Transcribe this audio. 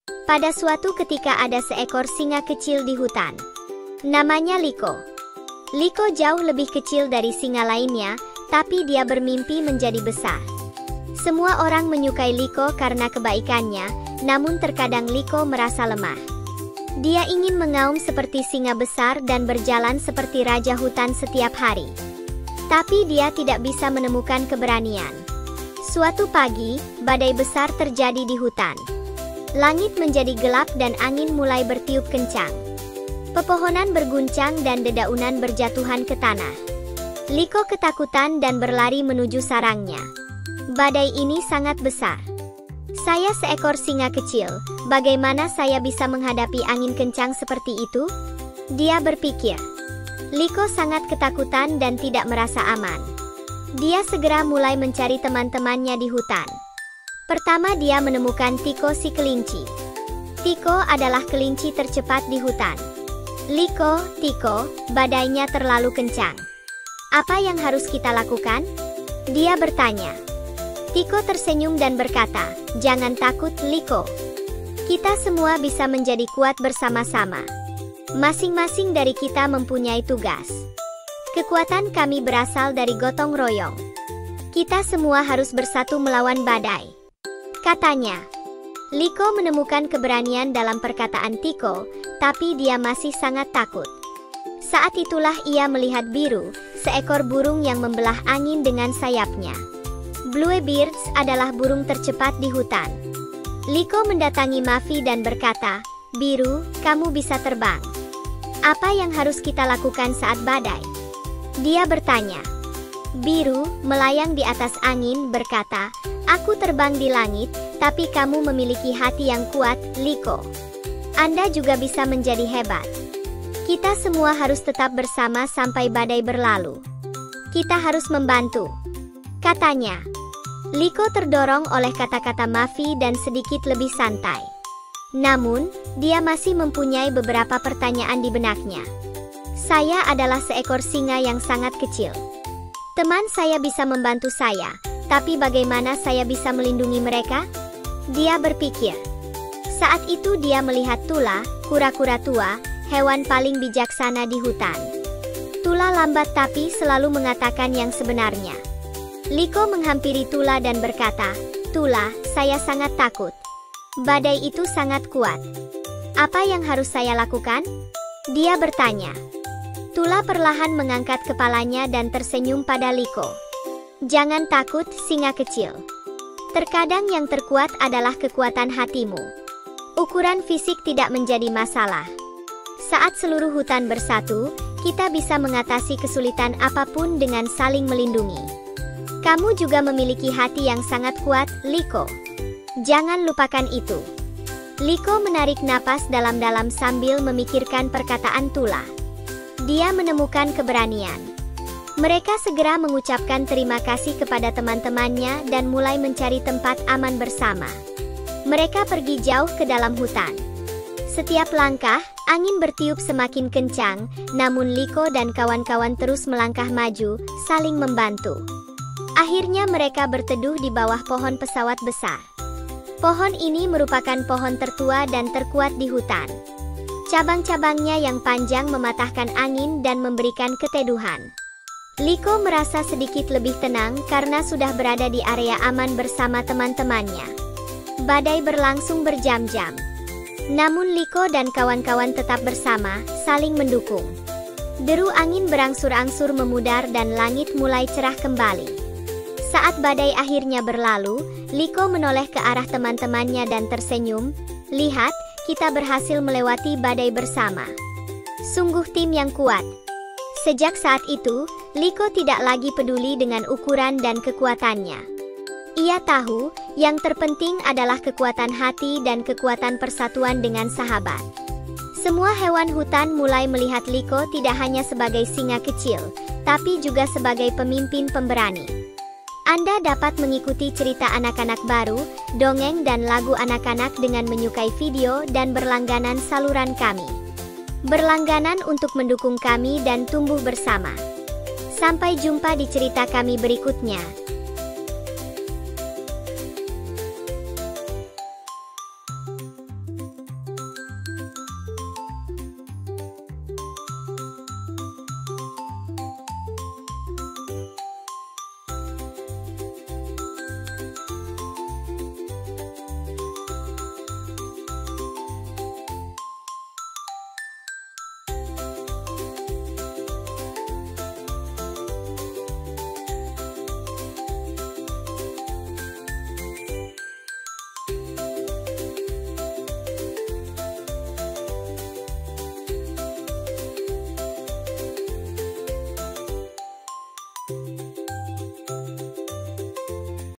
Pada suatu ketika ada seekor singa kecil di hutan. Namanya Liko. Liko jauh lebih kecil dari singa lainnya, tapi dia bermimpi menjadi besar. Semua orang menyukai Liko karena kebaikannya, namun terkadang Liko merasa lemah. Dia ingin mengaum seperti singa besar dan berjalan seperti raja hutan setiap hari. Tapi dia tidak bisa menemukan keberanian. Suatu pagi, badai besar terjadi di hutan. Langit menjadi gelap dan angin mulai bertiup kencang. Pepohonan berguncang dan dedaunan berjatuhan ke tanah. Liko ketakutan dan berlari menuju sarangnya. Badai ini sangat besar. Saya seekor singa kecil, bagaimana saya bisa menghadapi angin kencang seperti itu? Dia berpikir. Liko sangat ketakutan dan tidak merasa aman. Dia segera mulai mencari teman-temannya di hutan. Pertama dia menemukan Tiko si kelinci. Tiko adalah kelinci tercepat di hutan. Liko, Tiko, badainya terlalu kencang. Apa yang harus kita lakukan? Dia bertanya. Tiko tersenyum dan berkata, "Jangan takut, Liko. Kita semua bisa menjadi kuat bersama-sama. Masing-masing dari kita mempunyai tugas. Kekuatan kami berasal dari gotong royong. Kita semua harus bersatu melawan badai," katanya. Liko menemukan keberanian dalam perkataan Tiko, tapi dia masih sangat takut. Saat itulah ia melihat Biru, seekor burung yang membelah angin dengan sayapnya. Bluebirds adalah burung tercepat di hutan. Liko mendatangi Mavi dan berkata, "Biru, kamu bisa terbang. Apa yang harus kita lakukan saat badai?" Dia bertanya. Biru, melayang di atas angin, berkata, "Aku terbang di langit, tapi kamu memiliki hati yang kuat, Liko. Anda juga bisa menjadi hebat. Kita semua harus tetap bersama sampai badai berlalu. Kita harus membantu," katanya. Liko terdorong oleh kata-kata Mavi dan sedikit lebih santai. Namun, dia masih mempunyai beberapa pertanyaan di benaknya. Saya adalah seekor singa yang sangat kecil. Teman saya bisa membantu saya, tapi bagaimana saya bisa melindungi mereka? Dia berpikir. Saat itu dia melihat Tula, kura-kura tua, hewan paling bijaksana di hutan. Tula lambat tapi selalu mengatakan yang sebenarnya. Liko menghampiri Tula dan berkata, "Tula, saya sangat takut. Badai itu sangat kuat. Apa yang harus saya lakukan?" Dia bertanya. Tula perlahan mengangkat kepalanya dan tersenyum pada Liko. "Jangan takut, singa kecil. Terkadang yang terkuat adalah kekuatan hatimu. Ukuran fisik tidak menjadi masalah. Saat seluruh hutan bersatu, kita bisa mengatasi kesulitan apapun dengan saling melindungi. Kamu juga memiliki hati yang sangat kuat, Liko. Jangan lupakan itu." Liko menarik napas dalam-dalam sambil memikirkan perkataan Tula. Dia menemukan keberanian. Mereka segera mengucapkan terima kasih kepada teman-temannya dan mulai mencari tempat aman bersama. Mereka pergi jauh ke dalam hutan. Setiap langkah, angin bertiup semakin kencang, namun Liko dan kawan-kawan terus melangkah maju, saling membantu. Akhirnya mereka berteduh di bawah pohon pesawat besar. Pohon ini merupakan pohon tertua dan terkuat di hutan. Cabang-cabangnya yang panjang mematahkan angin dan memberikan keteduhan. Liko merasa sedikit lebih tenang karena sudah berada di area aman bersama teman-temannya. Badai berlangsung berjam-jam. Namun Liko dan kawan-kawan tetap bersama, saling mendukung. Deru angin berangsur-angsur memudar dan langit mulai cerah kembali. Saat badai akhirnya berlalu, Liko menoleh ke arah teman-temannya dan tersenyum. "Lihat, kita berhasil melewati badai bersama. Sungguh tim yang kuat." Sejak saat itu, Liko tidak lagi peduli dengan ukuran dan kekuatannya. Ia tahu, yang terpenting adalah kekuatan hati dan kekuatan persatuan dengan sahabat. Semua hewan hutan mulai melihat Liko tidak hanya sebagai singa kecil, tapi juga sebagai pemimpin pemberani. Anda dapat mengikuti cerita anak-anak baru, dongeng dan lagu anak-anak dengan menyukai video dan berlangganan saluran kami. Berlangganan untuk mendukung kami dan tumbuh bersama. Sampai jumpa di cerita kami berikutnya.